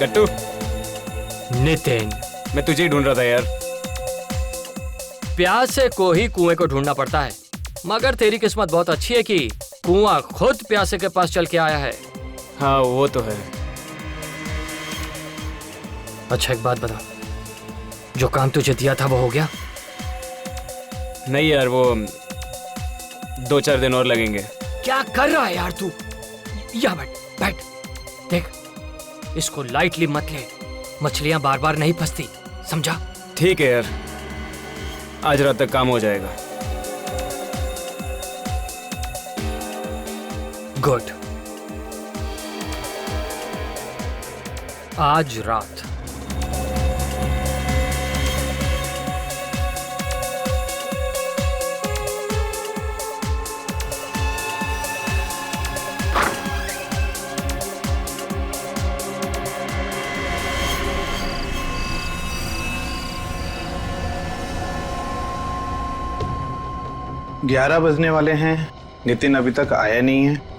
गट्टू, नितिन, मैं तुझे ही ढूंढ रहा था यार। प्यासे को ही कुएं को ढूंढना पड़ता है, मगर तेरी किस्मत बहुत अच्छी है कि कुआं खुद प्यासे के पास चल के आया है। हाँ वो तो है। अच्छा एक बात बता, जो काम तुझे दिया था वो हो गया? नहीं यार, वो 2-4 दिन और लगेंगे। क्या कर रहा है यार तू? या बैठ बैठ, देख इसको लाइटली मत ले, मछलियां बार बार नहीं फंसती, समझा? ठीक है यार, आज रात तक काम हो जाएगा। गुड। आज रात ग्यारह बजने वाले हैं, नितिन अभी तक आया नहीं है।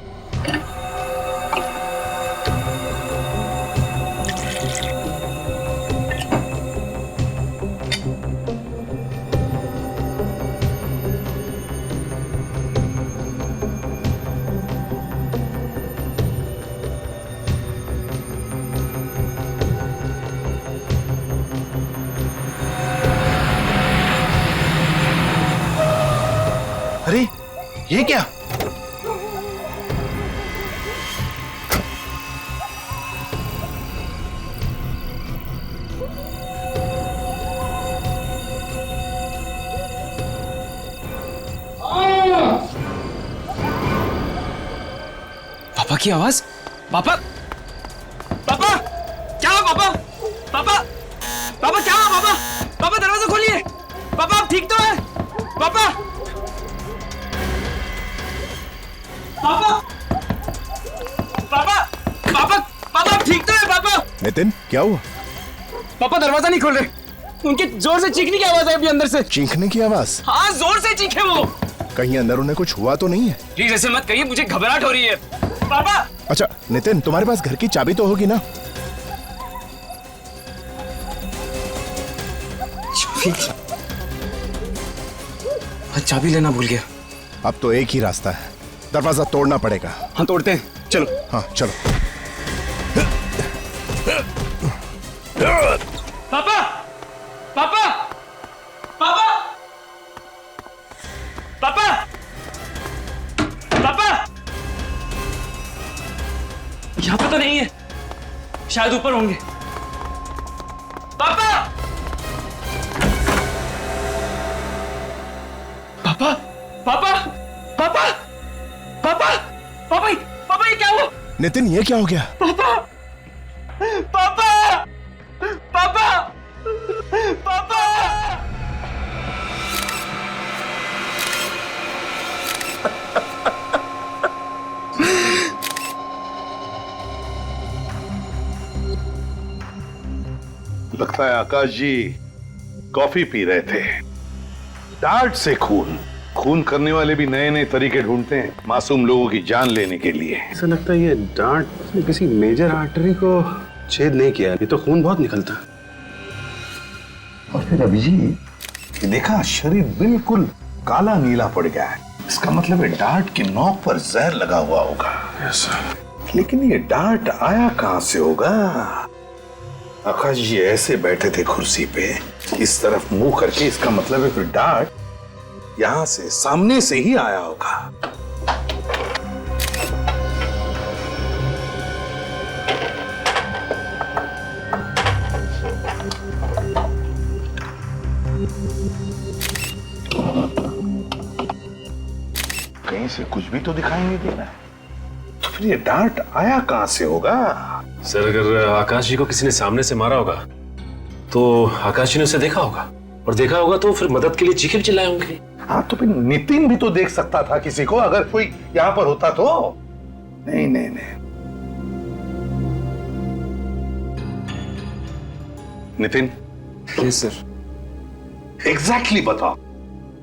अरे ये क्या? पापा की आवाज। पापा, पापा क्या हुआ? पापा, पापा, पापा क्या हुआ? पापा, पापा दरवाजा खोलिए। पापा आप ठीक तो है? पापा, पापा, पापा, पापा, पापा आप ठीक तो है? पापा। नितिन क्या हुआ? पापा दरवाजा नहीं खोल रहे, उनकी जोर से चीखने की आवाज है अभी अंदर से। चीखने की आवाज? हाँ जोर से चीखे वो। कहीं अंदर उन्हें कुछ हुआ तो नहीं है? प्लीज ऐसे मत कहिए, मुझे घबराहट हो रही है। पापा। अच्छा नितिन, तुम्हारे पास घर की चाबी तो होगी ना? चाबी लेना भूल गया। अब तो एक ही रास्ता है, दरवाजा तोड़ना पड़ेगा। हाँ तोड़ते हैं, चलो। हाँ चलो। पापा, पापा, पापा, पापा, पापा, यहाँ पे तो नहीं है, शायद ऊपर होंगे। पापा, पापा, पापा, पापा, पापा, पापा, पापा ये क्या हुआ? नितिन ये क्या हो गया? पापा, पापा, पापा, पापा। लगता है आकाश जी कॉफी पी रहे थे। डांट से खून खून करने वाले भी नए नए तरीके ढूंढते हैं मासूम लोगों की जान लेने के लिए। ऐसा लगता है ये डांट ने किसी मेजर आर्टरी को छेद नहीं किया, ये तो खून बहुत निकलता। और फिर अभी जी ये देखा, शरीर बिल्कुल काला नीला पड़ गया है। इसका मतलब है डांट की नोक पर जहर लगा हुआ होगा। लेकिन ये डांट आया कहां से होगा? आकाश जी ऐसे बैठे थे कुर्सी पे, इस तरफ मुंह करके, इसका मतलब है फिर डांट यहां से सामने से ही आया होगा। कहीं से कुछ भी तो दिखाई नहीं दे रहा है, तो फिर ये डांट आया कहां से होगा? सर अगर आकाश जी को किसी ने सामने से मारा होगा तो आकाश जी ने उसे देखा होगा, और देखा होगा तो फिर मदद के लिए चीखे भी चिल्लाए होंगे। हाँ तो फिर नितिन भी तो देख सकता था किसी को, अगर कोई यहां पर होता तो। नहीं नहीं नहीं, नितिन। Yes sir. एग्जैक्टली बताओ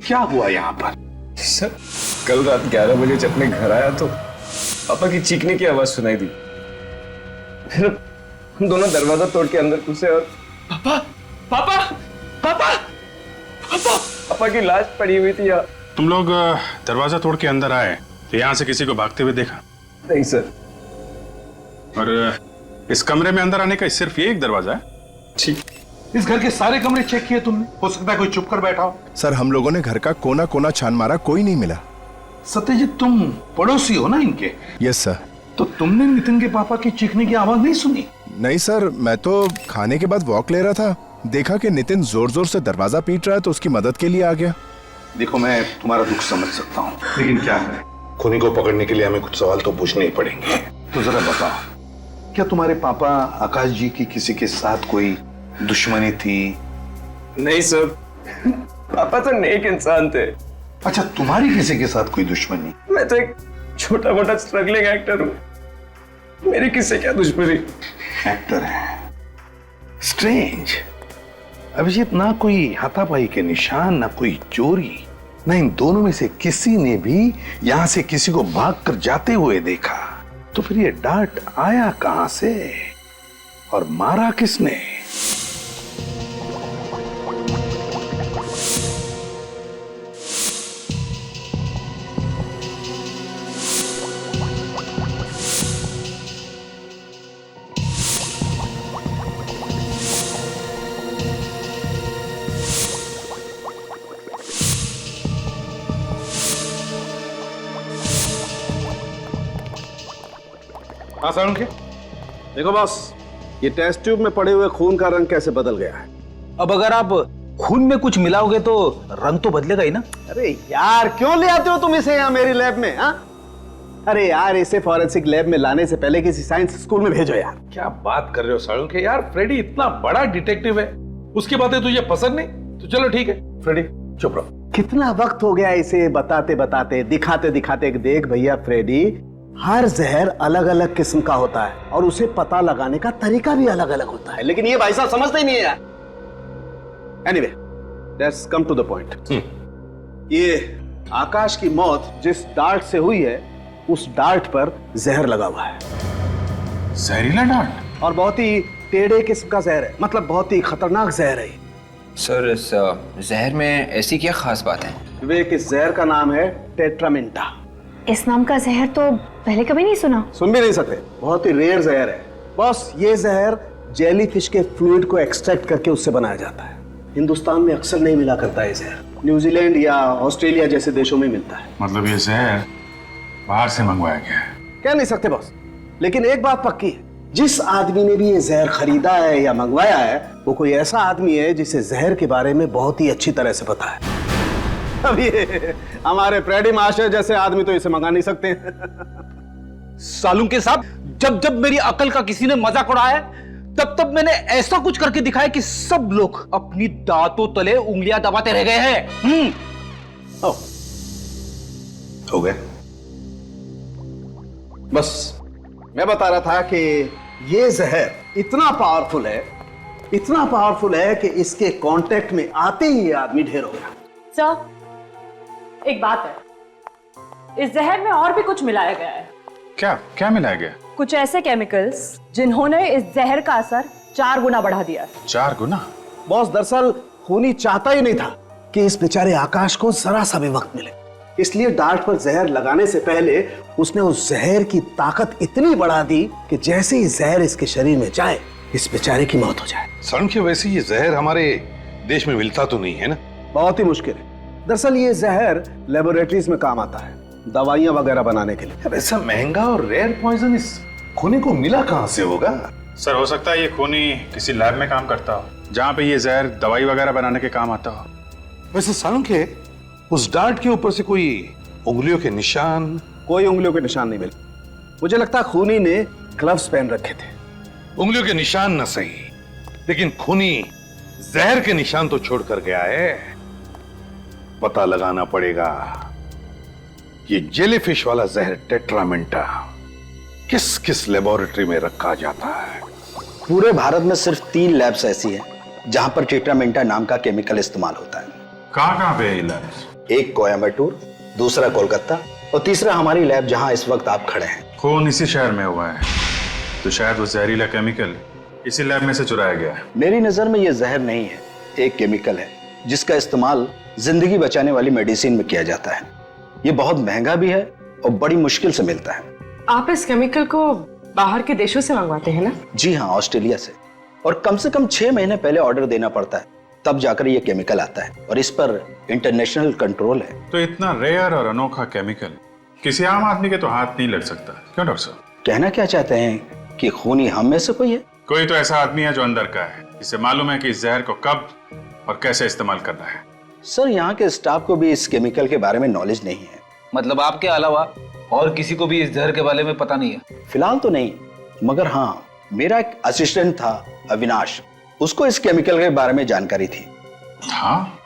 क्या हुआ यहां पर? सर कल रात 11 बजे जब मैं घर आया तो पापा की चीखने की आवाज सुनाई दी। फिर दोनों दरवाजा तोड़ के अंदर घुसे और पापा पापा पापा पापा पापा की लाश पड़ी हुई थी यार। तुम लोग दरवाजा तोड़ के अंदर आए तो यहाँ से किसी को भागते हुए देखा? नहीं सर। और इस कमरे में अंदर आने का सिर्फ ये एक दरवाजा है? ठीक। इस घर के सारे कमरे चेक किए तुमने? हो सकता है कोई चुप कर बैठा हो। सर हम लोगों ने घर का कोना कोना छान मारा, कोई नहीं मिला। सत्यजीत तुम पड़ोसी हो ना इनके? Yes sir. तो तुमने नितिन के पापा की चीखने की आवाज नहीं सुनी? नहीं सर, मैं तो खाने के बाद वॉक ले रहा था, देखा कि नितिन जोर जोर से दरवाजा पीट रहा है तो उसकी मदद के लिए आ गया। देखो मैं तुम्हारा दुख समझ सकता हूँ, लेकिन क्या है, खूनी को पकड़ने के लिए हमें कुछ सवाल तो पूछने ही पड़ेंगे। तो जरा बताओ, क्या तुम्हारे पापा आकाश जी की किसी के साथ कोई दुश्मनी थी? नहीं सर, पापा तो नेक इंसान थे। अच्छा, तुम्हारी किसी के साथ कोई दुश्मनी? मैं तो एक छोटा मोटा स्ट्रगलिंग एक्टर हूँ, मेरी किससे क्या दुश्मनी? एक्टर है, स्ट्रेंज। अभिजीत, ना कोई हाथापाई के निशान, ना कोई चोरी, ना इन दोनों में से किसी ने भी यहां से किसी को भागकर जाते हुए देखा। तो फिर ये डांट आया कहां से और मारा किसने? आसान के देखो बॉस, ये टेस्ट ट्यूब में पड़े हुए खून का रंग कैसे बदल गया है। अब अगर आप खून में कुछ मिलाओगे तो रंग तो बदलेगा ही ना। अरे यार, क्यों ले आते हो तुम इसे यहाँ मेरी लैब में? हाँ, अरे यार, इसे फॉरेंसिक लैब में लाने से पहले किसी साइंस स्कूल में भेजो यार। क्या बात कर रहे हो सालू के? यार फ्रेडी इतना बड़ा डिटेक्टिव है, उसकी बातें तुझे पसंद नहीं तो चलो ठीक है। फ्रेडी चुप रहो। कितना वक्त हो गया इसे बताते बताते, दिखाते दिखाते। देख भैया फ्रेडी, हर जहर अलग अलग किस्म का होता है और उसे पता लगाने का तरीका भी अलग अलग होता है, लेकिन ये भाई साहब समझते ही नहीं है यार। Anyway, let's come to the point. ये आकाश की मौत जिस डार्ट से हुई है, उस डार्ट पर जहर लगा हुआ है। जहरीला डार्ट? और बहुत ही टेढ़े किस्म का जहर है, मतलब बहुत ही खतरनाक जहर है। सर, इस जहर में ऐसी क्या खास बात है? विवेक, इस जहर का नाम है टेट्रामेंटा। इस नाम का जहर तो पहले कभी नहीं सुना। सुन भी नहीं सकते, बहुत ही रेयर जहर है बॉस। ये जहर जेलीफिश के फ्लूइड को एक्सट्रैक्ट करके उससे बनाया जाता है। हिंदुस्तान में अक्सर नहीं मिला करता है जहर, न्यूजीलैंड या ऑस्ट्रेलिया जैसे देशों में मिलता है। मतलब ये जहर बाहर से मंगवाया गया है? कह नहीं सकते बॉस, लेकिन एक बात पक्की है, जिस आदमी ने भी ये जहर खरीदा है या मंगवाया है, वो कोई ऐसा आदमी है जिसे जहर के बारे में बहुत ही अच्छी तरह से पता है। अब ये हमारे फ्रेडी मास्टर जैसे आदमी तो इसे मंगा नहीं सकते हैं। सालुंके साहब, जब जब मेरी अकल का किसी ने मजाक उड़ाया तब तब मैंने ऐसा कुछ करके दिखाया कि सब लोग अपनी दांतों तले उंगलियां दबाते रह गए हैं। हो गए? बस मैं बता रहा था कि ये जहर इतना पावरफुल है, इतना पावरफुल है कि इसके कांटेक्ट में आते ही ये आदमी ढेर हो गया। सर, एक बात है, इस जहर में और भी कुछ मिलाया गया है। क्या क्या मिलाया गया? कुछ ऐसे केमिकल्स जिन्होंने इस जहर का असर 4 गुना बढ़ा दिया है। 4 गुना? बॉस, दरअसल खूनी चाहता ही नहीं था कि इस बेचारे आकाश को जरा सा भी वक्त मिले, इसलिए डार्ट पर जहर लगाने से पहले उसने उस जहर की ताकत इतनी बढ़ा दी कि जैसे ही जहर इसके शरीर में जाए, इस बेचारे की मौत हो जाए। सरण के वैसे ये जहर हमारे देश में मिलता तो नहीं है ना? बहुत ही मुश्किल है। दरअसल ये जहर लेबोरेटरीज में काम आता है, दवाइयां वगैरह बनाने के लिए। ऐसा महंगा और रेयर पॉइजन इस खूनी को मिला कहां से होगा? सर, हो सकता है ये खूनी किसी लैब में काम करता हो, जहाँ पे ये जहर दवाई वगैरह बनाने के काम आता हो। वैसे सालों के उस डार्ट के ऊपर से कोई उंगलियों के निशान? कोई उंगलियों के निशान नहीं मिले। मुझे लगता है खूनी ने ग्लव्स पहन रखे थे। उंगलियों के निशान न सही, लेकिन खूनी जहर के निशान तो छोड़ कर गया है। पता लगाना पड़ेगा ये जेलीफिश वाला जहर टेट्रामेंटा किस किस लेबोरेटरी में रखा जाता है। पूरे भारत में सिर्फ 3 लैब्स ऐसी हैं जहां पर टेट्रामेंटा नाम का केमिकल इस्तेमाल होता है। कहाँ पे है ये लैब्स? एक कोयम्बटूर, दूसरा कोलकाता और तीसरा हमारी लैब जहां इस वक्त आप खड़े हैं। खून इसी शहर में हुआ है, तो शायद वो जहरीला केमिकल इसी लैब में से चुराया गया है। मेरी नजर में ये जहर नहीं है, एक केमिकल है जिसका इस्तेमाल जिंदगी बचाने वाली मेडिसिन में किया जाता है। ये बहुत महंगा भी है और बड़ी मुश्किल से मिलता है। आप इस केमिकल को बाहर के देशों से मंगवाते हैं ना? जी हाँ, ऑस्ट्रेलिया से। और कम से कम 6 महीने पहले ऑर्डर देना पड़ता है, तब जाकर ये केमिकल आता है और इस पर इंटरनेशनल कंट्रोल है। तो इतना रेयर और अनोखा केमिकल किसी आम आदमी के तो हाथ नहीं लग सकता, क्यों डॉक्टर साहब? कहना क्या चाहते हैं कि खूनी हम में से कोई है? कोई तो ऐसा आदमी है जो अंदर का है, इसे मालूम है कि इस जहर को कब और कैसे इस्तेमाल करना है। सर, यहाँ के स्टाफ को भी इस केमिकल के बारे में नॉलेज नहीं है। मतलब आपके अलावा और किसी को भी इस जहर के बारे में पता नहीं है? फिलहाल तो नहीं, मगर हाँ, मेरा एक असिस्टेंट था अविनाश, उसको इस केमिकल के बारे में जानकारी थी। हाँ?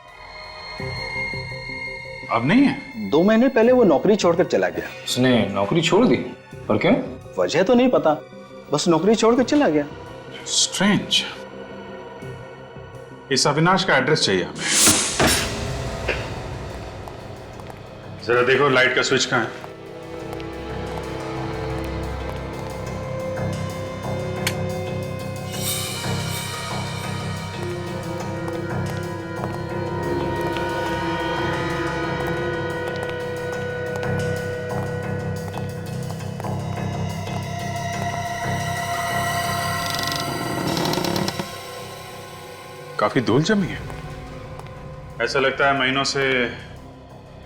अब नहीं है? 2 महीने पहले वो नौकरी छोड़कर चला गया। उसने नौकरी छोड़ दी? और क्यों? वजह तो नहीं पता, बस नौकरी छोड़कर चला गया। स्ट्रेंज। इस अविनाश का एड्रेस चाहिए हमें। जरा देखो लाइट का स्विच कहाँ है? काफी धूल जमी है। ऐसा लगता है महीनों से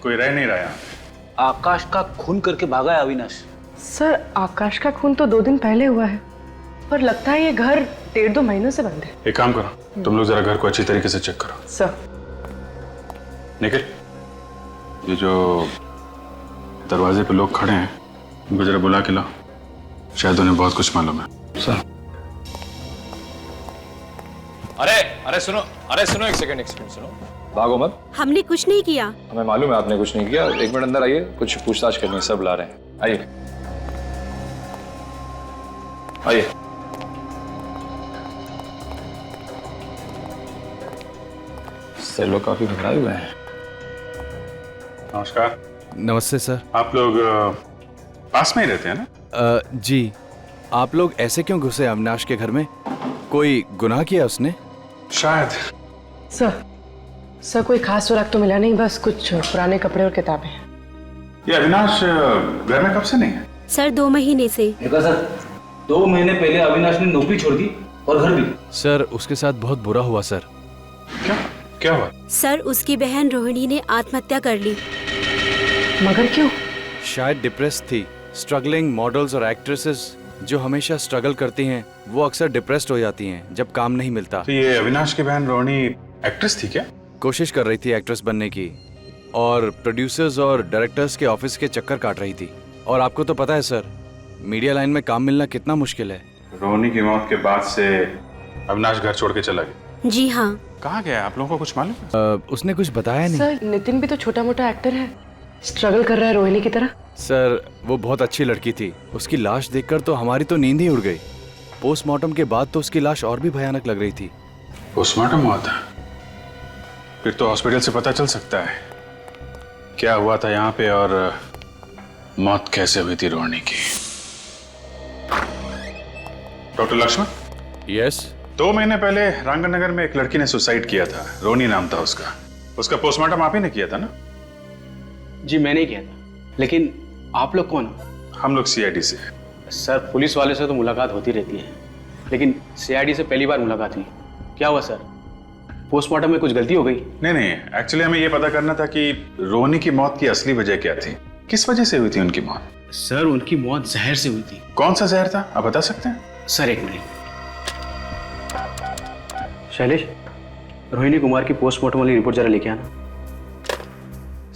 कोई रह नहीं रहा यहाँ पे। आकाश का खून करके भागा है अविनाश। सर, आकाश का खून तो 2 दिन पहले हुआ है, पर लगता है ये घर 1.5-2 महीनों से बंद है। एक काम करो, तुम लोग जरा घर को अच्छी तरीके से चेक करो। सर। निखिल, ये जो दरवाजे पे लोग खड़े हैं उनको जरा बुला के लाओ, शायद उन्हें बहुत कुछ मालूम है। सर। अरे सुनो, एक सेकंड सुनो, भागो मत। हमने कुछ नहीं किया। हमें मालूम है आपने कुछ नहीं किया। 1 मिनट अंदर आइए, कुछ पूछताछ करनी है, सब ला रहे हैं। आइए आइए। सर लोग काफी घबराए हुए हैं। नमस्कार। नमस्ते सर। आप लोग पास में ही रहते हैं ना? जी। आप लोग ऐसे क्यों घुसे अविनाश के घर में? कोई गुनाह किया उसने? शायद। सर कोई खास सुराग तो मिला नहीं, बस कुछ पुराने कपड़े और किताबें। ये अविनाश घर में कब से नहीं है? सर 2 महीने से। सर 2 महीने पहले अविनाश ने नौकरी छोड़ दी और घर भी। सर उसके साथ बहुत बुरा हुआ सर। क्या हुआ? सर उसकी बहन रोहिणी ने आत्महत्या कर ली। मगर क्यों? शायद डिप्रेस थी। स्ट्रगलिंग मॉडल्स और एक्ट्रेसेस जो हमेशा स्ट्रगल करती हैं वो अक्सर डिप्रेस्ड हो जाती हैं जब काम नहीं मिलता। तो ये अविनाश की बहन रोहिणी एक्ट्रेस थी क्या? कोशिश कर रही थी एक्ट्रेस बनने की और प्रोड्यूसर्स और डायरेक्टर्स के ऑफिस के चक्कर काट रही थी। और आपको तो पता है सर, मीडिया लाइन में काम मिलना कितना मुश्किल है। रोहिणी की मौत के बाद से अविनाश घर छोड़ के चला गया? जी हाँ। कहाँ गया? आप लोगों को कुछ मालूम है? उसने कुछ बताया नहीं। सर नितिन भी तो छोटा मोटा एक्टर है, स्ट्रगल कर रहा है रोहिणी की तरह। सर वो बहुत अच्छी लड़की थी। उसकी लाश देखकर तो हमारी तो नींद ही उड़ गई। पोस्टमार्टम के बाद तो उसकी लाश और भी भयानक लग रही थी। पोस्टमार्टम हुआ था? फिर तो हॉस्पिटल से पता चल सकता है क्या हुआ था यहाँ पे और मौत कैसे हुई थी रोहिणी की। डॉक्टर लक्ष्मण। यस। 2 महीने पहले रांगनगर में एक लड़की ने सुसाइड किया था, रोहिणी नाम था उसका। उसका पोस्टमार्टम आप ही ने किया था ना? जी मैंने किया था, लेकिन आप लोग कौन हो? हम लोग सीआईडी से। सर पुलिस वाले से तो मुलाकात होती रहती है, लेकिन सीआईडी से पहली बार मुलाकात हुई। क्या हुआ सर? पोस्टमार्टम में कुछ गलती हो गई? नहीं, एक्चुअली हमें यह पता करना था कि रोहिणी की मौत की असली वजह क्या थी, किस वजह से हुई थी उनकी मौत। सर उनकी मौत जहर से हुई थी। कौन सा जहर था, आप बता सकते हैं? Sir 1 minute. शैलेश, रोहिणी कुमार की पोस्टमार्टम वाली रिपोर्ट जरा लेके आना।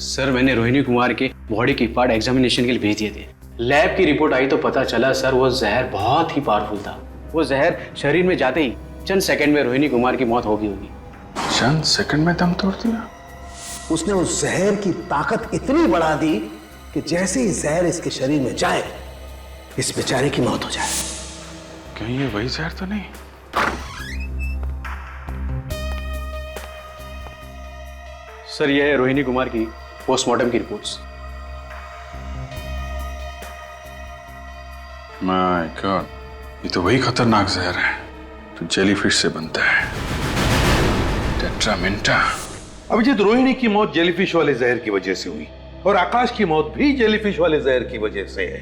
सर मैंने रोहिणी कुमार के बॉडी की पार्ट एग्जामिनेशन के लिए भेज दिए थे। लैब की रिपोर्ट आई तो पता चला सर वो जहर बहुत ही पावरफुल था। वो जहर शरीर में जाते ही चंद सेकंड में रोहिणी कुमार की मौत होगी। चंद सेकंड में दम तोड़ दिया? उसने उस जहर की ताकत इतनी बढ़ा दी कि जैसे ही जहर इसके शरीर में जाए इस बेचारे की मौत हो जाए। कहीं ये वही जहर तो नहीं? सर यह है रोहिणी कुमार की पोस्टमार्टम की रिपोर्ट्स। माय गॉड, ये तो वही खतरनाक जहर है तो जेलीफिश से बनता है, टेट्रामेंटा। अभिजीत, रोहिणी की मौत जेलीफिश वाले जहर की वजह से हुई और आकाश की मौत भी जेलीफिश वाले जहर की वजह से है।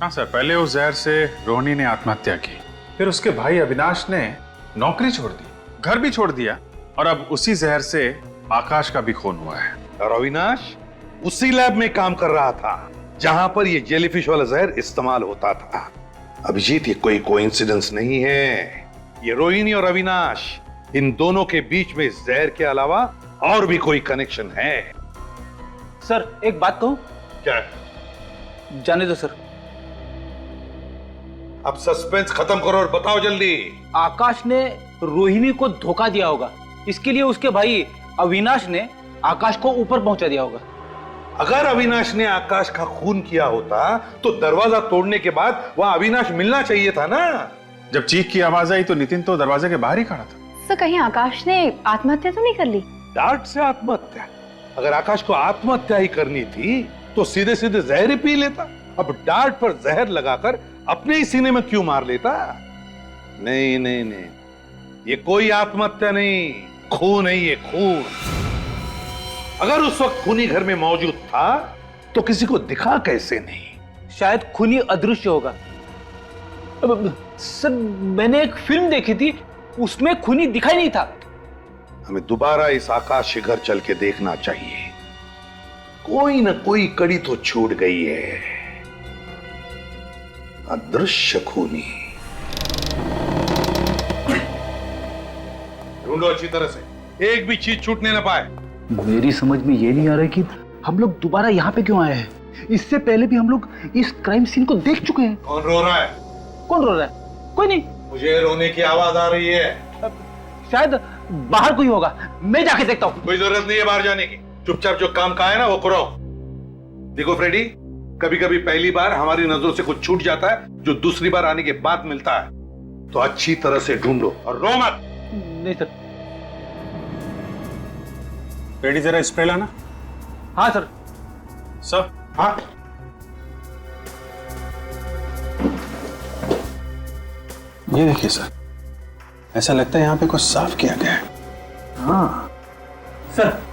हाँ सर, पहले उस जहर से रोहिणी ने आत्महत्या की, फिर उसके भाई अविनाश ने नौकरी छोड़ दी, घर भी छोड़ दिया, और अब उसी जहर से आकाश का भी खून हुआ है। और अविनाश उसी लैब में काम कर रहा था जहां पर यह जेलीफिश वाला जहर इस्तेमाल होता था। अभिजीत, ये कोई कोइंसिडेंस नहीं है, ये रोहिणी और अविनाश, इन दोनों के बीच में इस जहर के अलावा और भी कोई कनेक्शन है। सर एक बात कहूं? क्या? जाने दो सर। अब सस्पेंस खत्म करो और बताओ जल्दी। आकाश ने रोहिणी को धोखा दिया होगा, इसके लिए उसके भाई अविनाश ने आकाश को ऊपर पहुंचा दिया होगा। अगर अविनाश ने आकाश का खून किया होता तो दरवाजा तोड़ने के बाद वहां अविनाश मिलना चाहिए था ना। जब चीख की आवाज आई तो नितिन तो दरवाजे के बाहर ही खड़ा था। सर कहीं आकाश ने आत्महत्या तो नहीं कर ली? डांट से आत्महत्या? अगर आकाश को आत्महत्या ही करनी थी तो सीधे सीधे जहर ही पी लेता। अब डांट पर जहर लगाकर अपने ही सीने में क्यों मार लेता? नहीं नहीं नहीं, ये कोई आत्महत्या नहीं, खून है ये, खून। अगर उस वक्त खूनी घर में मौजूद था तो किसी को दिखा कैसे नहीं? शायद खूनी अदृश्य होगा। सर मैंने एक फिल्म देखी थी, उसमें खूनी दिखाई नहीं था। हमें दोबारा इस आकाश के घर चल के देखना चाहिए, कोई ना कोई कड़ी तो छूट गई है। अदृश्य खूनी ढूंढो अच्छी तरह से, एक भी चीज छूटने ना पाए। मेरी समझ में ये नहीं आ रहा कि हम लोग दोबारा यहाँ पे क्यों आए हैं। इससे पहले भी हम लोग इस क्राइम सीन को देख चुके हैं। कौन रो रहा है? कौन रो रहा है? कोई नहीं। मुझे रोने की आवाज आ रही है। शायद बाहर कोई होगा, मैं जाके देखता हूँ। कोई जरूरत नहीं है बाहर जाने की, चुपचाप जो काम का है ना वो करो। देखो फ्रेडी, कभी कभी पहली बार हमारी नजरों से कुछ छूट जाता है जो दूसरी बार आने के बाद मिलता है, तो अच्छी तरह से ढूंढो और रो मत। नहीं सर। रेडी, जरा स्प्रे लाना। हाँ सर। सर? हाँ। ये देखिए सर, ऐसा लगता है यहाँ पे कुछ साफ किया गया है। हाँ सर।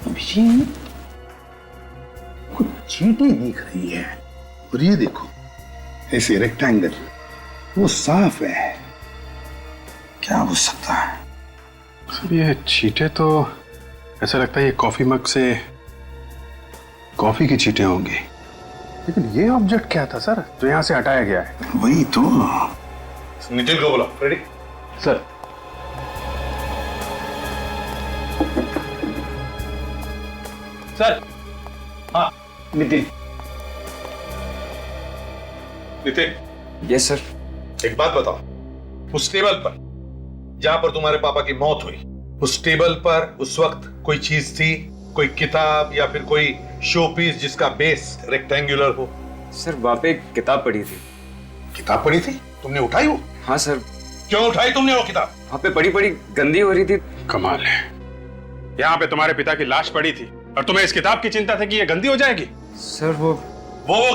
अभिजीत, कुछ चींटी दिख रही है, और ये देखो ऐसे रेक्टेंगल, वो साफ है। क्या हो सकता है? सर ये चींटे तो ऐसा लगता है ये कॉफी मग से कॉफी की चींटे होंगी, लेकिन ये ऑब्जेक्ट क्या था सर जो यहाँ से हटाया गया है? वही तो। नितिन को बोला। Ready sir. सर। हाँ नितिन। नितिन। Yes sir. एक बात बताओ, उस टेबल पर जहां पर तुम्हारे पापा की मौत हुई, उस टेबल पर उस वक्त कोई चीज थी, कोई किताब या फिर कोई शो पीस जिसका बेस रेक्टेंगुलर हो? सर वहां पे एक किताब पड़ी थी। किताब पड़ी थी? तुमने उठाई वो? हाँ सर। क्यों उठाई तुमने वो किताब? वहां पे पड़ी पड़ी गंदी हो रही थी। कमाल है, यहाँ पे तुम्हारे पिता की लाश पड़ी थी और तुम्हें इस किताब की चिंता थी कि ये गंदी हो जाएगी? सर वो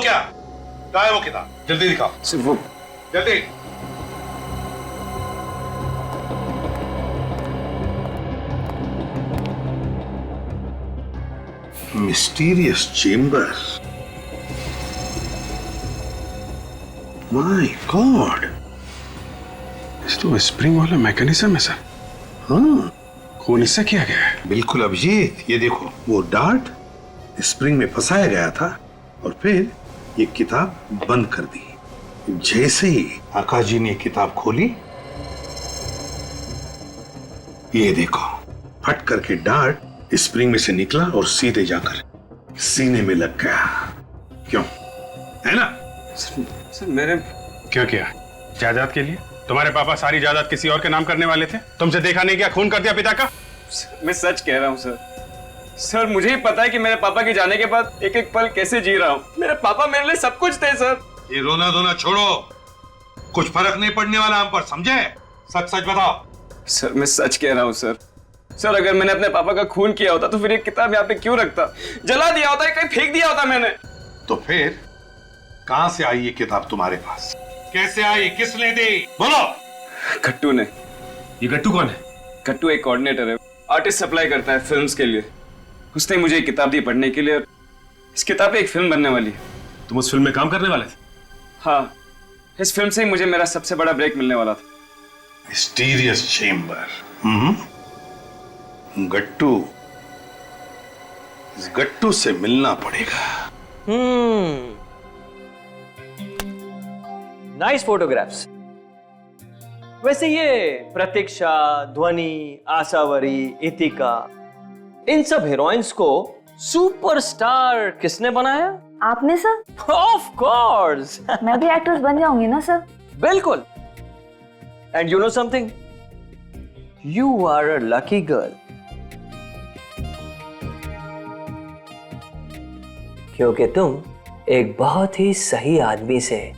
क्या? कहाँ है वो किताब? जल्दी दिखाओ। सर वो जल्दी। Mysterious chamber. माय गॉड, इस तो स्प्रिंग वाला मैकेनिज्म है सर। हाँ, खून इससे किया गया है। बिल्कुल अभिजीत, ये देखो वो डार्ट स्प्रिंग में फंसाया गया था और फिर ये किताब बंद कर दी। जैसे ही आकाश जी ने किताब खोली, ये देखो फट करके डार्ट स्प्रिंग में से निकला और सीधे जाकर सीने में लग गया। क्यों? है ना? सर मेरे क्यों किया? जायदाद के लिए? तुम्हारे पापा सारी जायदाद किसी और के नाम करने वाले थे, तुमसे देखा नहीं क्या खून कर दिया पिता का? मैं सच कह रहा हूँ सर। सर मुझे ही पता है कि मेरे पापा के जाने के बाद एक एक पल कैसे जी रहा हूँ। मेरे पापा मेरे लिए सब कुछ थे सर। ये रोना धोना छोड़ो, कुछ फर्क नहीं पड़ने वाला हम पर, समझे? सच सच बताओ। सर मैं सच कह रहा हूँ सर। सर अगर मैंने अपने पापा का खून किया होता तो फिर ये किताब यहाँ पे क्यों रखता? जला दिया होता, कहीं फेंक दिया होता मैंने। तो फिर कहां से आई ये किताब तुम्हारे पास? कैसे आई? किसने दी? बोलो। गट्टू ने। ये गट्टू कौन है? गट्टू एक कोऑर्डिनेटर है, आर्टिस्ट सप्लाई करता है फिल्म्स के लिए। उसने मुझे एक किताब दी पढ़ने के लिए और इस किताब पे एक फिल्म बनने वाली है। तुम उस फिल्म में काम करने वाले थे? हाँ, इस फिल्म से ही मुझे मेरा सबसे बड़ा ब्रेक मिलने वाला था। Mysterious chamber. गट्टू, इस गट्टू से मिलना पड़ेगा। Nice photographs. वैसे ये प्रतीक्षा, ध्वनि, आशावरी, इतिका, इन सब हीरोइंस को सुपरस्टार किसने बनाया? आपने सर? Of course. मैं भी एक्ट्रेस बन जाऊंगी ना सर? बिल्कुल। And you know something, you are a lucky girl, क्योंकि तुम एक बहुत ही सही आदमी से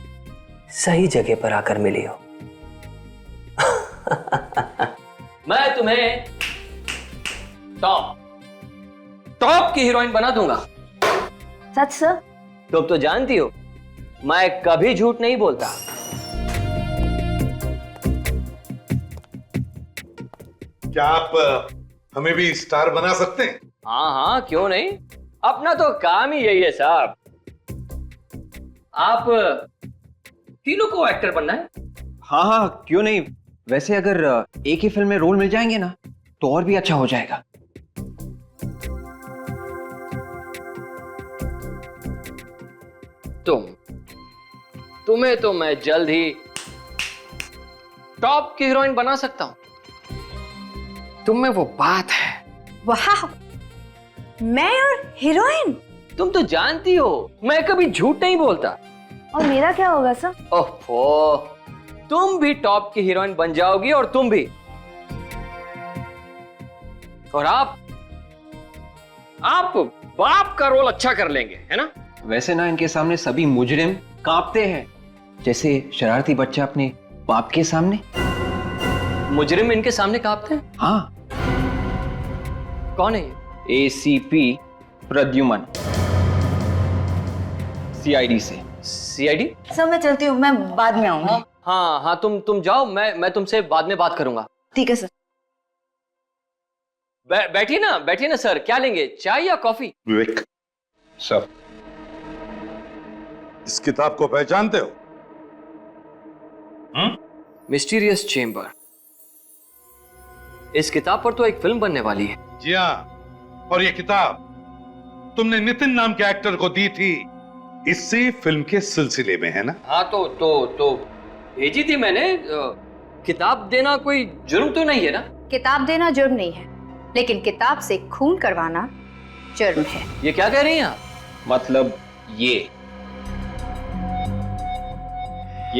सही जगह पर आकर मिली हो। मैं तुम्हें टॉप की हीरोइन बना दूंगा। सच सर? तुम तो जानती हो मैं कभी झूठ नहीं बोलता। क्या आप हमें भी स्टार बना सकते हैं? हाँ हाँ, क्यों नहीं, अपना तो काम ही यही है साहब। आप तीनों को एक्टर बनना है? हाँ हाँ, क्यों नहीं। वैसे अगर एक ही फिल्म में रोल मिल जाएंगे ना तो और भी अच्छा हो जाएगा। तुम्हें तो मैं जल्द ही टॉप की हीरोइन बना सकता हूं। तुम में वो बात है। वाह, मैं और हीरोइन? तुम तो जानती हो मैं कभी झूठ नहीं बोलता। और मेरा क्या होगा सर? ओहो, तुम भी टॉप की हीरोइन बन जाओगी और तुम भी। और आप बाप का रोल अच्छा कर लेंगे, है ना? वैसे ना इनके सामने सभी मुजरिम कांपते हैं, जैसे शरारती बच्चा अपने बाप के सामने। मुजरिम इनके सामने कांपते हैं? हाँ। कौन है ये? ACP प्रद्युमन, CID से। CID? सर मैं चलती हूँ, मैं बाद में आऊंगी। हाँ हाँ, तुम जाओ, मैं तुमसे बाद में बात करूंगा। ठीक है सर। बैठिए ना सर, क्या लेंगे, चाय या कॉफी? विवेक सर, इस किताब को पहचानते हो? Mysterious chamber. इस किताब पर तो एक फिल्म बनने वाली है। जी हाँ, और ये किताब तुमने नितिन नाम के एक्टर को दी थी इसी फिल्म के सिलसिले में, है ना? हाँ तो भेजी थी मैंने। किताब देना कोई जुर्म तो नहीं है ना? किताब देना जुर्म नहीं है, लेकिन किताब से खून करवाना जुर्म है। ये क्या कह रही हैं आप? मतलब ये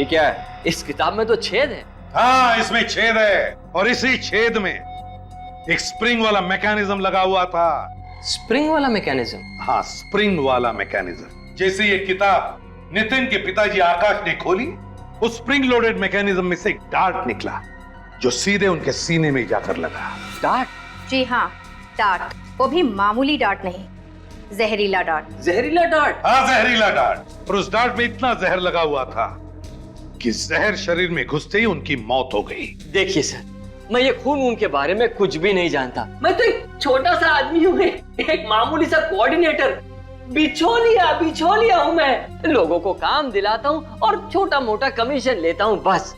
क्या है? इस किताब में तो छेद है। हाँ, इसमें छेद है और इसी छेद में एक स्प्रिंग वाला मैकेनिज्म लगा हुआ था। स्प्रिंग वाला मैकेनिज्म? हाँ, स्प्रिंग वाला मैकेनिज्म। जैसे ये किताब नितिन के पिताजी आकाश ने खोली, उस स्प्रिंग लोडेड मैकेनिज्म में से एक डार्ट निकला जो सीधे उनके सीने में जाकर लगा। डार्ट? जी हाँ, डार्ट। वो भी मामूली डार्ट नहीं, जहरीला डार्ट। जहरीला डार्ट? हाँ, जहरीला डार्ट। और उस डार्ट में इतना जहर लगा हुआ था कि जहर शरीर में घुसते ही उनकी मौत हो गई। देखिए सर, मैं ये खून के बारे में कुछ भी नहीं जानता। मैं तो एक छोटा सा आदमी हूँ, एक मामूली सा कोऑर्डिनेटर। बिछोलिया हूँ मैं। लोगों को काम दिलाता हूँ और छोटा मोटा कमीशन लेता हूँ, बस।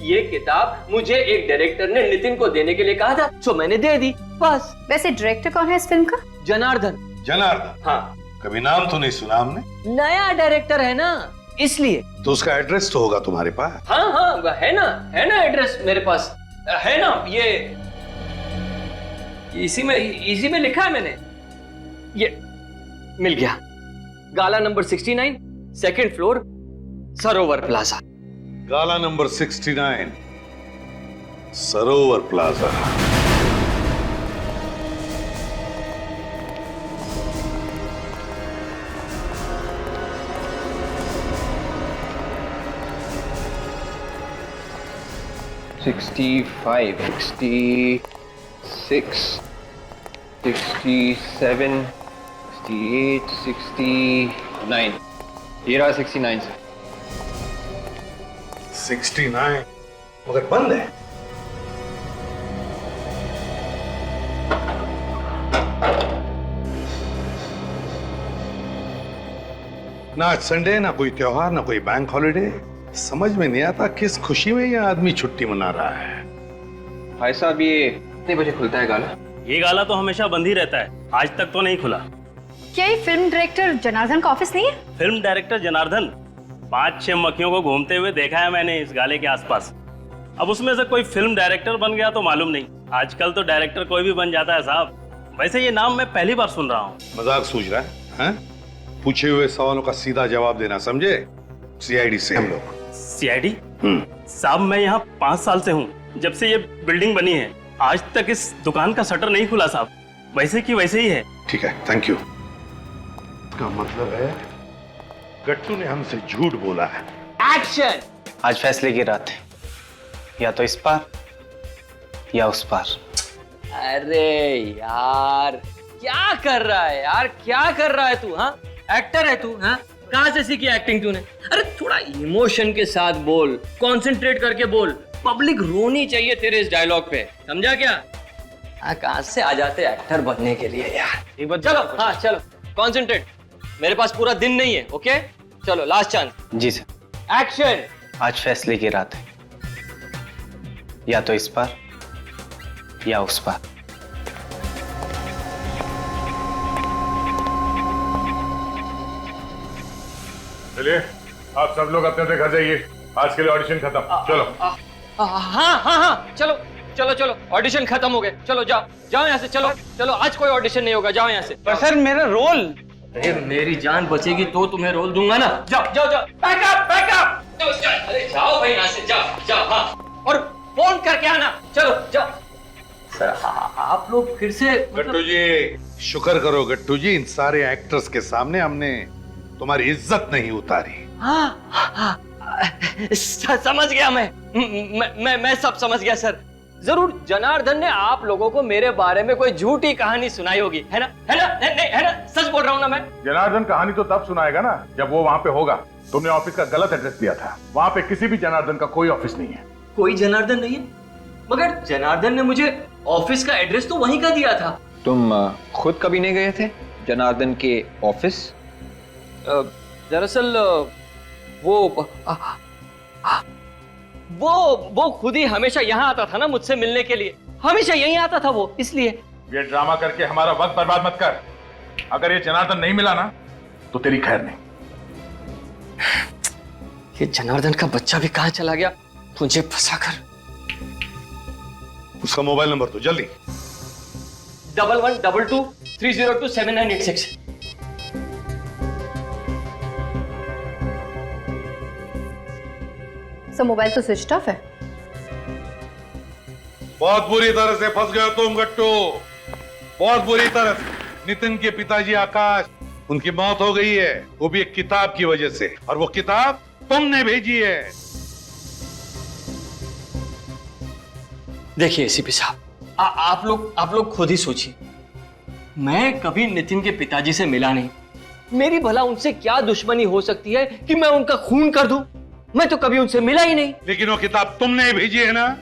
ये किताब मुझे एक डायरेक्टर ने नितिन को देने के लिए कहा था, तो मैंने दे दी, बस। वैसे डायरेक्टर कौन है इस फिल्म का? जनार्दन। जनार्दन? हाँ। कभी नाम तो नहीं सुना हमने। नया डायरेक्टर है ना, इसलिए। तो उसका एड्रेस तो होगा तुम्हारे पास? हाँ, है ना एड्रेस मेरे पास, है ना। ये इसी में लिखा है मैंने। ये मिल गया। गाला नंबर 69, सेकंड फ्लोर, सरोवर प्लाजा। गाला नंबर 69, सरोवर प्लाजा। $65, $66 67, 68, 69। ये रहा 69 से। 69 मगर बंद है। ना आज संडे, ना कोई त्योहार, ना कोई बैंक हॉलिडे। समझ में नहीं आता किस खुशी में ये आदमी छुट्टी मना रहा है। भाई साहब, ये कितने बजे खुलता है गाला? ये गाला तो हमेशा बंद ही रहता है, आज तक तो नहीं खुला। क्या ये फिल्म डायरेक्टर जनार्दन का ऑफिस नहीं है? फिल्म डायरेक्टर जनार्दन 5-6 मक्खियों को घूमते हुए देखा है मैंने इस गाले के आसपास। अब उसमें से कोई फिल्म डायरेक्टर बन गया तो मालूम नहीं। आजकल तो डायरेक्टर कोई भी बन जाता है साहब। वैसे ये नाम मैं पहली बार सुन रहा हूँ। मजाक सूझ रहा है? पूछे हुए सवालों का सीधा जवाब देना, समझे? सीआईडी से हम लोग। सीआईडी? साहब मैं यहाँ 5 साल से हूँ, जब से ये बिल्डिंग बनी है। आज तक इस दुकान का शटर नहीं खुला साहब, वैसे की वैसे ही है। ठीक है, थैंक यू। इसका मतलब है गट्टू ने हमसे झूठ बोला है। एक्शन! आज फैसले की रात है, या तो इस पार या उस पार। अरे यार, क्या कर रहा है यार, क्या कर रहा है तू? हाँ, एक्टर है तू? हाँ, कहाँ से सीखी एक्टिंग तूने? अरे थोड़ा इमोशन के साथ बोल, कंसंट्रेट करके बोल। पब्लिक रोनी चाहिए तेरे इस डायलॉग पे, समझा क्या? हाँ, कहाँ से आ जाते एक्टर बनने के लिए यार। एक बार चलो, हाँ चलो, कंसंट्रेट। मेरे पास पूरा दिन नहीं है, ओके? चलो, लास्ट चांस। जी सर। एक्शन! आज फैसले की रात है, या तो इस पार या उस पार। चलिए, आप सब लोग अपने अपने घर जाइए। आज के लिए ऑडिशन खत्म। चलो। हाँ, चलो चलो चलो, ऑडिशन खत्म हो गए। चलो जाओ जाओ यहाँ से, चलो चलो, आज कोई ऑडिशन नहीं होगा, जाओ यहाँ से। पर सर, मेरा रोल। अरे मेरी जान बचेगी तो तुम्हें रोल दूंगा ना। जाओ जाओ जाओ, बैकअप बैकअप। अरे जाओ भाई यहाँ से, जाओ जाओ। हाँ, और फोन करके आना। चलो जाओ। सर आप लोग फिर से गट्टू जी, शुक्र करो गट्टू जी, इन सारे एक्टर्स के सामने हमने तुम्हारी इज्जत नहीं उतारी। हाँ, समझ गया मैं सब समझ गया सर। जरूर जनार्दन ने आप लोगों को मेरे बारे में कोई झूठी कहानी सुनाई होगी, है ना? नहीं, है ना? सच बोल रहा हूँ ना मैं? जनार्दन कहानी तो तब सुनाएगा ना जब वो वहाँ पे होगा। तुमने ऑफिस का गलत एड्रेस दिया था। वहाँ पे किसी भी जनार्दन का कोई ऑफिस नहीं है। कोई जनार्दन नहीं है? मगर जनार्दन ने मुझे ऑफिस का एड्रेस तो वहीं का दिया था। तुम खुद कभी नहीं गए थे जनार्दन के ऑफिस? दरअसल वो खुद ही हमेशा यहाँ आता था ना मुझसे मिलने के लिए। हमेशा यहीं आता था वो, इसलिए। ये ड्रामा करके हमारा वक्त बर्बाद मत कर। अगर ये जनार्दन नहीं मिला ना तो तेरी खैर नहीं। ये जनार्दन का बच्चा भी कहाँ चला गया मुझे फंसाकर। उसका मोबाइल नंबर तो जल्दी। 1122-302-7986। सर मोबाइल तो स्विच ऑफ है। बहुत बुरी तरह से फंस गए तुम गट्टू, बहुत बुरी तरह से। नितिन के पिताजी आकाश, उनकी मौत हो गई है, वो भी एक किताब की वजह से, और वो किताब तुमने भेजी है। देखिए एसीपी साहब, आप लोग खुद ही सोचिए। मैं कभी नितिन के पिताजी से मिला नहीं। मेरी भला उनसे क्या दुश्मनी हो सकती है कि मैं उनका खून कर दूं? मैं तो कभी उनसे मिला ही नहीं। लेकिन वो किताब तुमने भेजी है ना?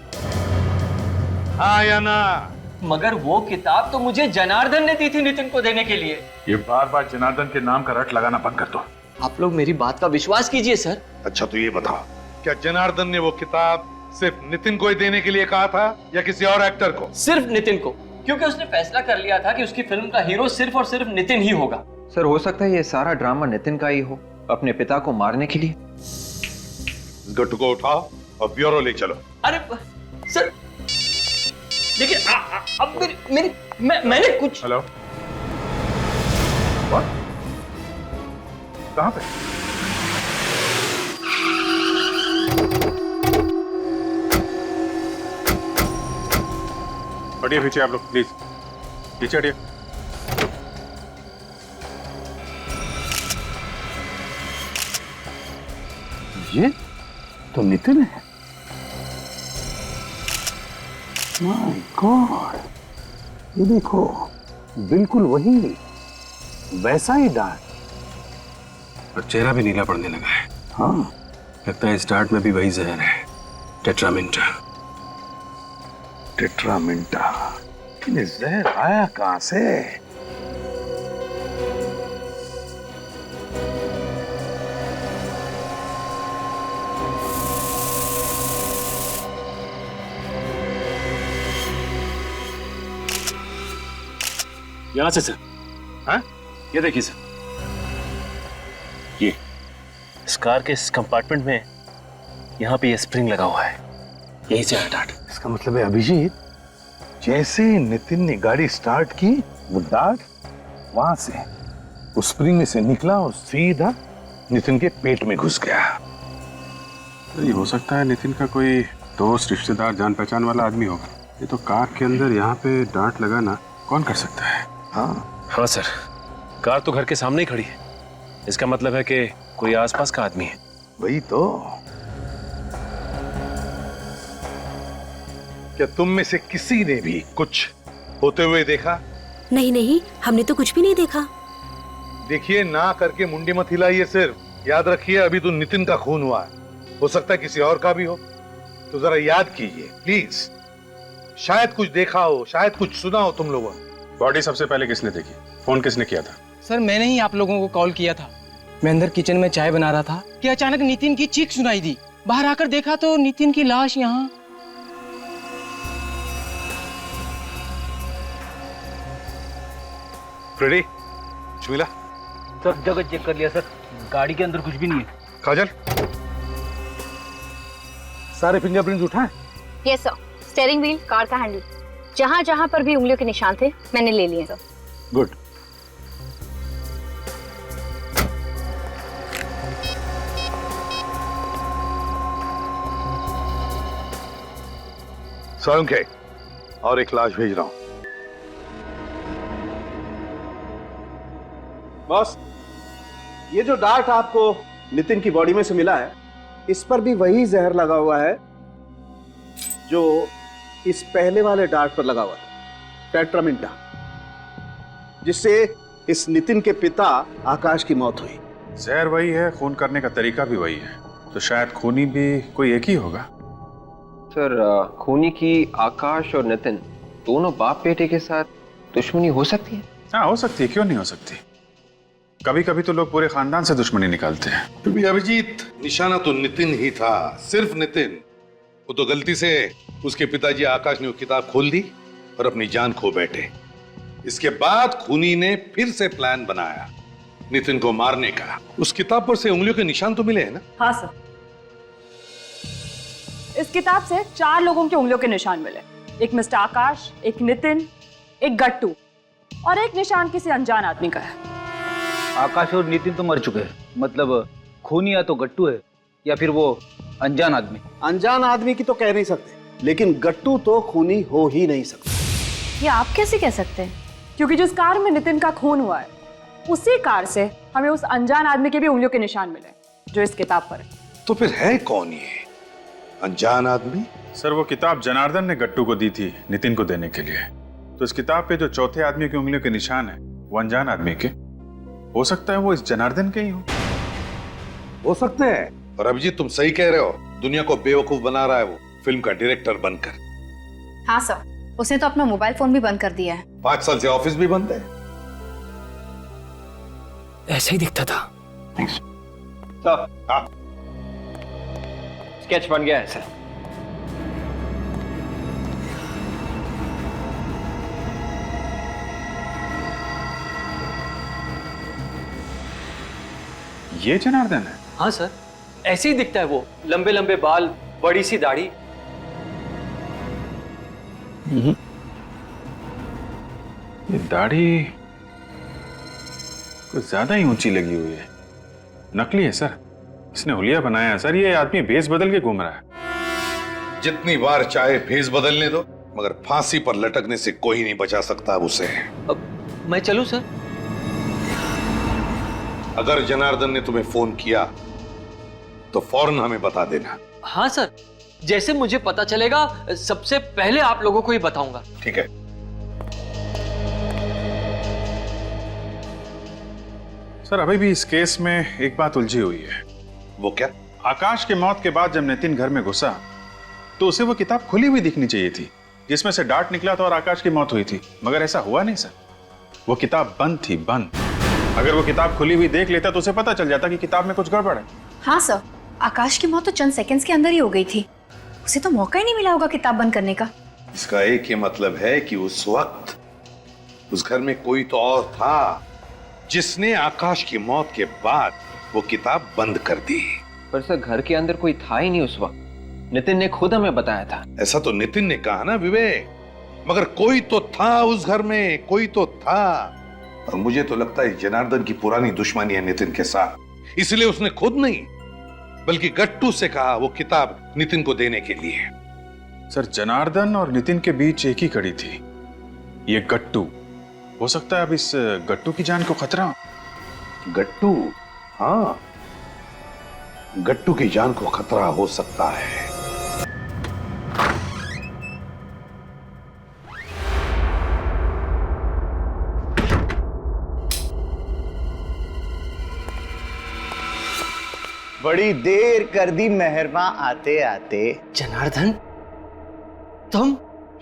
हाँ या ना? मगर वो किताब तो मुझे जनार्दन ने दी थी नितिन को देने के लिए। ये बार बार जनार्दन के नाम का रट लगाना बंद कर दो। आप लोग मेरी बात का विश्वास कीजिए सर। अच्छा तो ये बताओ, क्या जनार्दन ने वो किताब सिर्फ नितिन को ही देने के लिए कहा था या किसी और एक्टर को? सिर्फ नितिन को, क्योंकि उसने फैसला कर लिया था कि उसकी फिल्म का हीरो सिर्फ और सिर्फ नितिन ही होगा। सर हो सकता है ये सारा ड्रामा नितिन का ही हो, अपने पिता को मारने के लिए। इस गट्टू को उठाओ और ब्यूरो ले चलो। अरे सर देखिए, अब मैंने कुछ। हेलो, कहाँ पे? हटिए पीछे आप लोग, प्लीज पीछे हटिए। ये तो नितिन है। माय गॉड, ये देखो, बिल्कुल वही, वैसा ही डार्ट। और चेहरा भी नीला पड़ने लगा है। हाँ, लगता है इस डार्ट में भी वही जहर है, टेट्रामिंटा। टेट्रामिंटा, ये जहर आया कहां से? यहां से सर। हाँ, ये देखिए सर, ये इस कार के इस कंपार्टमेंट में यहाँ पे ये स्प्रिंग लगा हुआ है, यही से आया डार्ट। इसका मतलब है अभिजीत, जैसे नितिन ने गाड़ी स्टार्ट की, वो डार्ट वहां से उस स्प्रिंग में से निकला और सीधा नितिन के पेट में घुस गया। तो ये हो सकता है नितिन का कोई दोस्त, रिश्तेदार, जान पहचान वाला आदमी होगा। ये तो कार के अंदर यहाँ पे डार्ट लगाना कौन कर सकता है? हाँ सर, कार तो घर के सामने ही खड़ी है, इसका मतलब है कि कोई आसपास का आदमी है। वही तो। क्या तुम में से किसी ने भी कुछ होते हुए देखा? नहीं नहीं, हमने तो कुछ भी नहीं देखा। देखिए, ना करके मुंडी मत हिलाइए, सिर्फ याद रखिए अभी तो नितिन का खून हुआ है, हो सकता है किसी और का भी हो, तो जरा याद कीजिए प्लीज। शायद कुछ देखा हो, शायद कुछ सुना हो तुम लोगों ने। बॉडी सबसे पहले किसने देखी? फोन किसने किया था? सर मैंने ही आप लोगों को कॉल किया था। मैं अंदर किचन में चाय बना रहा था कि अचानक नितिन की चीख सुनाई दी। बाहर आकर देखा तो नितिन की लाश यहाँ। फ्रेडी, मिला? सब जगह चेक कर लिया सर, गाड़ी के अंदर कुछ भी नहीं है। काजल, सारे फिंगरप्रिंट्स उठाए? Yes sir, steering wheel, car का हैंडल, जहां जहां पर भी उंगलियों के निशान थे मैंने ले लिए सर। गुड। सोलंके, और एक लाश भेज रहा हूं। बॉस, ये जो डार्ट आपको नितिन की बॉडी में से मिला है, इस पर भी वही जहर लगा हुआ है जो इस पहले वाले डार्ट पर लगा हुआ था, टेट्रामिंटा, जिससे इस नितिन के पिता आकाश की मौत हुई। जहर वही है, खून करने का तरीका भी वही है, तो शायद खूनी भी कोई एक ही होगा। सर, खूनी की आकाश और नितिन दोनों बाप बेटे के साथ दुश्मनी हो सकती है? हाँ, हो सकती है, क्यों नहीं हो सकती। कभी कभी तो लोग पूरे खानदान से दुश्मनी निकालते हैं। तो भी अभिजीत, निशाना तो नितिन ही था, सिर्फ नितिन। वो तो गलती से उसके पिताजी आकाश ने वो किताब खोल दी और अपनी जान खो बैठे। इसके बाद खूनी ने फिर से प्लान बनाया नितिन को मारने का। उस किताब पर से उंगलियों के निशान तो मिले हैं ना? हाँ सर, इस किताब से 4 लोगों के उंगलियों के निशान मिले। एक मिस्टर आकाश, एक नितिन, एक गट्टू, और एक निशान किसी अनजान आदमी का है। आकाश और नितिन तो मर चुके हैं, मतलब खूनी या तो गट्टू है या फिर वो अनजान आदमी। अनजान आदमी की तो कह नहीं सकते, लेकिन गट्टू तो खूनी हो ही नहीं सकता। ये आप कैसे कह सकते हैं? क्योंकि जिस कार में नितिन का खून हुआ है, उसी कार से हमें उस अनजान आदमी के भी उंगलियों के निशान मिले जो इस किताब पर है। तो फिर है कौन ये अनजान आदमी? सर, वो किताब जनार्दन ने गट्टू को दी थी नितिन को देने के लिए, तो इस किताब पे जो चौथे आदमी की उंगलियों के निशान है वो अनजान आदमी के। हो सकता है वो इस जनार्दन के ही हो सकते हैं। और अभिजीत, तुम सही कह रहे हो, दुनिया को बेवकूफ बना रहा है वो फिल्म का डायरेक्टर बनकर। हाँ सर, उसने तो अपना मोबाइल फोन भी बंद कर दिया है। 5 साल से ऑफिस भी बंद है। ऐसे ही दिखता था। हाँ, स्केच बन गया है सर। ये जनार्दन है? हाँ सर, ऐसे ही दिखता है वो, लंबे लंबे बाल, बड़ी सी दाढ़ी। ये दाढ़ी कुछ ज्यादा ही ऊंची लगी हुई है, नकली है सर, इसने हुलिया बनाया है सर। ये आदमी भेस बदल के घूम रहा है। जितनी बार चाहे भेस बदलने दो, मगर फांसी पर लटकने से कोई नहीं बचा सकता उसे। अब मैं चलूं सर? अगर जनार्दन ने तुम्हें फोन किया तो फौरन हमें बता देना। हाँ सर, जैसे मुझे पता चलेगा सबसे पहले आप लोगों को ही बताऊंगा। ठीक है। सर अभी भी इस केस में एक बात उलझी हुई है। वो क्या? आकाश की मौत के बाद जब नितिन घर में घुसा तो उसे वो किताब खुली हुई दिखनी चाहिए थी जिसमें से डार्ट निकला था और आकाश की मौत हुई थी, मगर ऐसा हुआ नहीं सर। वो किताब बंद थी, बंद। अगर वो किताब खुली हुई देख लेता तो उसे पता चल जाता कि किताब में कुछ गड़बड़ है। हाँ सर, आकाश की मौत तो चंद सेकंड्स के अंदर ही हो गई थी। उसे तो मौका ही नहीं मिला होगा किताब बंद करने का। इसका एक ही मतलब है कि उस वक्त उस घर में कोई तो और था जिसने आकाश की मौत के बाद वो किताब बंद कर दी। पर सर घर के अंदर कोई था ही नहीं उस वक्त, नितिन ने खुद हमें बताया था। ऐसा तो नितिन ने कहा ना विवेक, मगर कोई तो था उस घर में, कोई तो था। और मुझे तो लगता है जनार्दन की पुरानी दुश्मनी है नितिन के साथ, इसलिए उसने खुद नहीं बल्कि गट्टू से कहा वो किताब नितिन को देने के लिए। सर जनार्दन और नितिन के बीच एक ही कड़ी थी, ये गट्टू। हो सकता है अब इस गट्टू की जान को खतरा हो। गट्टू? हाँ, गट्टू की जान को खतरा हो सकता है। बड़ी देर कर दी मेहरमा आते आते। जनार्दन, तुम?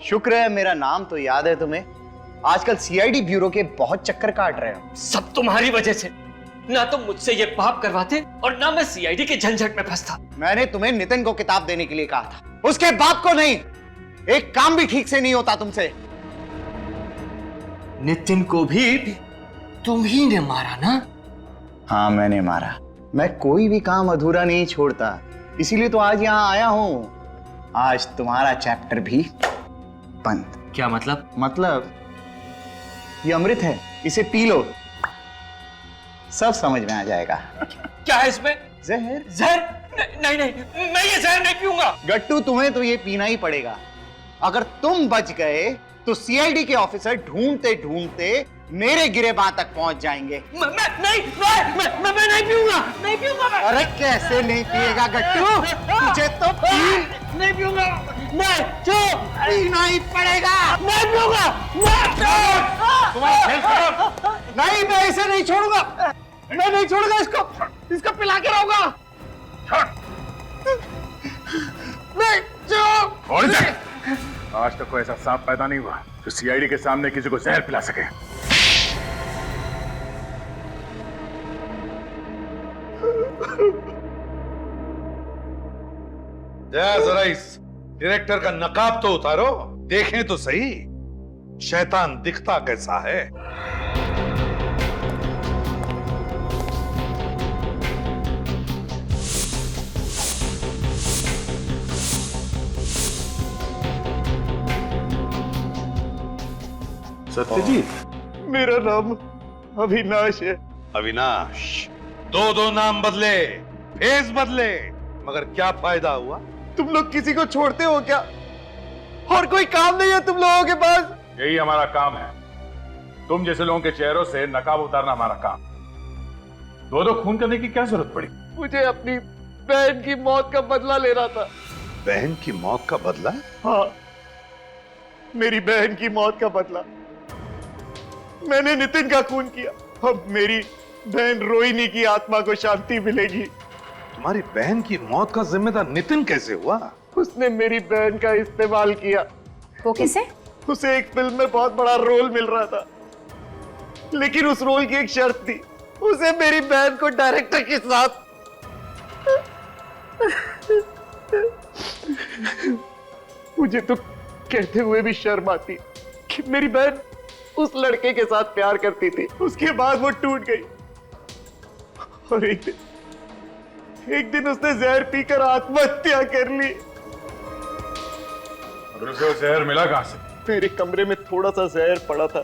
शुक्र है मेरा नाम तो याद है तुम्हें। आजकल सीआईडी ब्यूरो के बहुत चक्कर काट रहे हो। सब तुम्हारी वजह से। ना तुम मुझसे ये पाप करवाते और ना मैं सीआईडी के झंझट में फंसता। मैंने तुम्हें नितिन को किताब देने के लिए कहा था, उसके बाप को नहीं। एक काम भी ठीक से नहीं होता तुमसे। नितिन को भी तुम ही ने मारा ना? हाँ मैंने मारा। मैं कोई भी काम अधूरा नहीं छोड़ता, इसीलिए तो आज यहाँ आया हूं। आज तुम्हारा चैप्टर भी बंद। क्या मतलब? मतलब ये अमृत है, इसे पी लो, सब समझ में आ जाएगा। क्या है इसमें? जहर। जहर? नहीं नहीं, मैं ये जहर नहीं पीऊंगा। गट्टू तुम्हें तो ये पीना ही पड़ेगा। अगर तुम बच गए तो सीआईडी के ऑफिसर ढूंढते ढूंढते मेरे गिरेबां तक पहुंच जाएंगे। मैं नहीं पीऊंगा, नहीं पीऊंगा मैं। अरे कैसे नहीं पिएगा गट्टू? तुझे तो नहीं पीऊंगा मैं, जो पीना ही पड़ेगा। नहीं पीऊंगा नहीं, मैं इसे नहीं छोड़ूंगा। मैं नहीं छोड़ूंगा इसको पिला के रहूंगा। नहीं, जो आज तक कोई ऐसा सांप पैदा नहीं हुआ जो सीआईडी के सामने किसी को जहर पिला सके। जरा इस डायरेक्टर का नकाब तो उतारो, देखें तो सही शैतान दिखता कैसा है। सत्यजीत, मेरा नाम अविनाश है। अविनाश, दो नाम बदले, फेस बदले, मगर क्या फायदा हुआ? तुम लोग किसी को छोड़ते हो क्या? और कोई काम नहीं है तुम लोगों के पास? यही हमारा काम है। तुम जैसे लोगों के चेहरों से नकाब उतारना हमारा काम। दो खून करने की क्या जरूरत पड़ी? मुझे अपनी बहन की मौत का बदला लेना था। बहन की मौत का बदला? हाँ, मेरी बहन की मौत का बदला। मैंने नितिन का खून किया, अब मेरी बहन रोहिणी की आत्मा को शांति मिलेगी। तुम्हारी बहन की मौत का जिम्मेदार नितिन कैसे हुआ? उसने मेरी बहन का इस्तेमाल किया। वो कैसे? उसे एक फिल्म में बहुत बड़ा रोल मिल रहा था, लेकिन उस रोल की एक शर्त थी, उसे मेरी बहन को डायरेक्टर के साथ। मुझे तो कहते हुए भी शर्म आती कि मेरी बहन उस लड़के के साथ प्यार करती थी, उसके बाद वो टूट गई और एक दिन उसने जहर पीकर आत्महत्या कर ली। और उसे वो जहर मिला कहां से? मेरे कमरे में थोड़ा सा जहर पड़ा था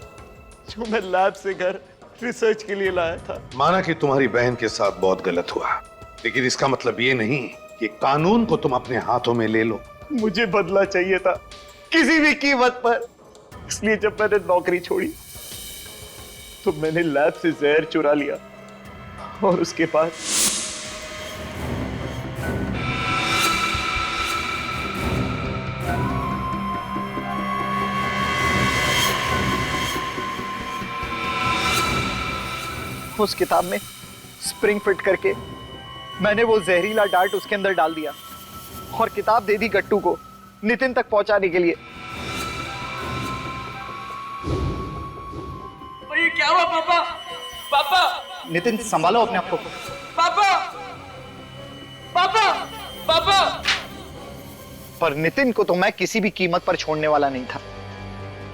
जो मैं लैब से घर रिसर्च के लिए लाया था। माना कि तुम्हारी बहन के साथ बहुत गलत हुआ, लेकिन इसका मतलब ये नहीं कि कानून को तुम अपने हाथों में ले लो। मुझे बदला चाहिए था किसी भी कीमत पर, इसलिए जब मैंने नौकरी छोड़ी तो मैंने लैब से जहर चुरा लिया और उसके बाद उस किताब में स्प्रिंग फिट करके मैंने वो जहरीला डार्ट उसके अंदर डाल दिया और किताब दे दी गट्टू को नितिन तक पहुंचाने के लिए। ये क्या हुआ पापा? पापा! नितिन संभालो अपने आप को। पापा! पापा! पापा! पर नितिन को तो मैं किसी भी कीमत पर छोड़ने वाला नहीं था।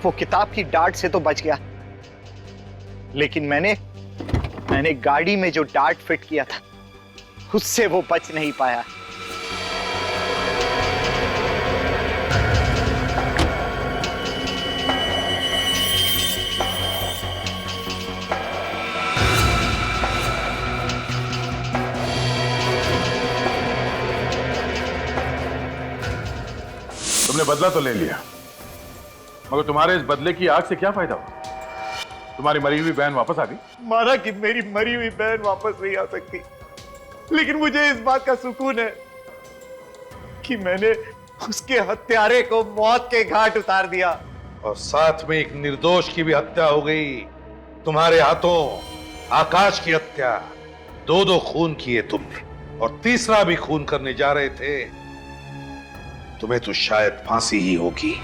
वो किताब की डार्ट से तो बच गया, लेकिन मैंने गाड़ी में जो डार्ट फिट किया था उससे वो बच नहीं पाया। तुमने बदला तो ले लिया, मगर तुम्हारे इस बदले की आग से क्या फायदा हुआ? तुम्हारी मरी हुई बहन वापस आ गई। माना कि मेरी मरी हुई बहन वापस नहीं आ सकती, लेकिन मुझे इस बात का सुकून है कि मैंने उसके हत्यारे को मौत के घाट उतार दिया। और साथ में एक निर्दोष की भी हत्या हो गई तुम्हारे हाथों। आकाश की हत्या, दो खून किए तुमने, और तीसरा भी खून करने जा रहे थे। तुम्हें तो शायद फांसी ही होगी।